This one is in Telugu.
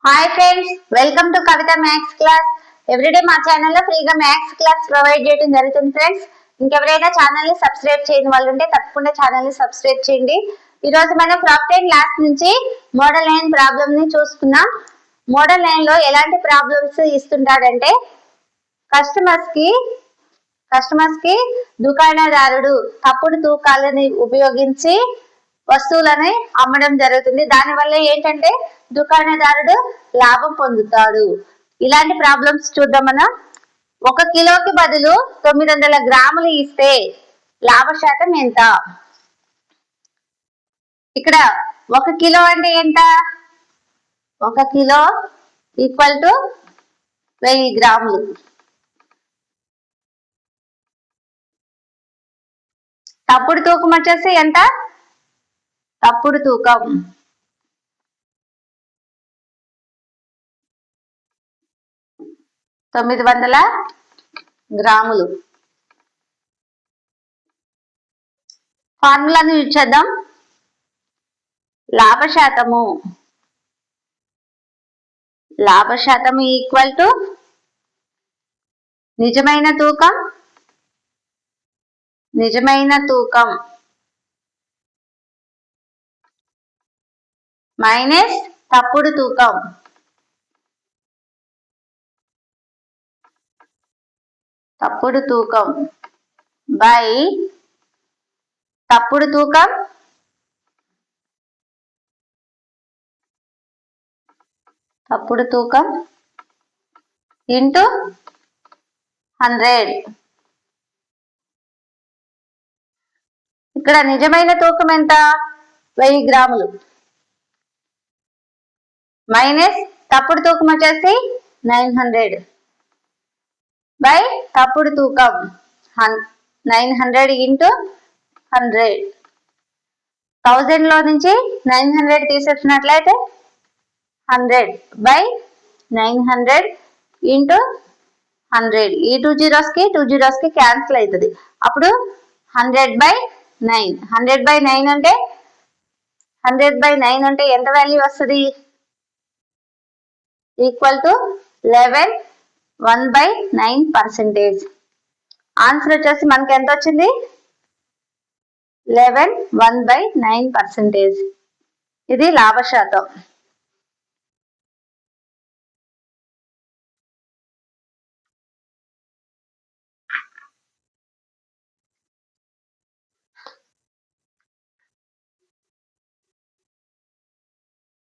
Hi friends, welcome to Kavitha maths class. Everyday మా ఛానల్లో ఫ్రీగా మ్యాథ్స్ క్లాస్ ప్రొవైడ్ చేయడం జరుగుతుంది ఫ్రెండ్స్. ఇంకెవరైనా ఛానల్ ని సబ్స్క్రైబ్ చేయని వాళ్ళు ఉంటే తప్పకుండా ఛానల్ ని సబ్స్క్రైబ్ చేయండి. ఈ రోజు మనం ప్రాఫిట్ లాస్ నుంచి మోడల్ లైన్ ప్రాబ్లమ్ ని చూసుకున్నాం. మోడల్ లైన్ లో ఎలాంటి ప్రాబ్లమ్స్ ఇస్తుంటాడంటే కస్టమర్స్ కి దుకాణదారుడు తప్పుడు తూకాలని ఉపయోగించి వస్తువులని అమ్మడం జరుగుతుంది. దాని వల్ల ఏంటంటే దుకాణదారుడు లాభం పొందుతాడు. ఇలాంటి ప్రాబ్లమ్స్ చూద్దాం. మనం 1 కిలోకి బదులు 900 గ్రాములు ఇస్తే లాభ శాతం ఎంత? ఇక్కడ 1 కిలో అంటే ఎంత? 1 కిలో ఈక్వల్ టు 1000 గ్రాములు. తప్పుడు తూకం వచ్చేసి ఎంత? తప్పుడు తూకం 900 గ్రాములు. ఫార్ములాను యూజ్ చేద్దాం. లాభ శాతము ఈక్వల్ టు నిజమైన తూకం మైనస్ తప్పుడు తూకం. బై తప్పుడు తూకం ఇంటూ 100. ఇక్కడ నిజమైన తూకం ఎంత? 1000 గ్రాములు మైనస్ తప్పుడు తూకం వచ్చేసి 900 బై తప్పుడు తూకం 900 ఇంటూ 100. 1000 లో నుంచి 900 తీసేసినట్లయితే 100 బై 900 ఇంటూ 100. ఈ 2 zeros కి క్యాన్సిల్ అవుతుంది. అప్పుడు 100/9. 100/9 అంటే ఎంత వాల్యూ వస్తుంది? Equal to 11 1/9%. ఆన్సర్ వచ్చేసి మనకి ఎంత వచ్చింది? 11 1/9%. ఇది లాభ శాతం.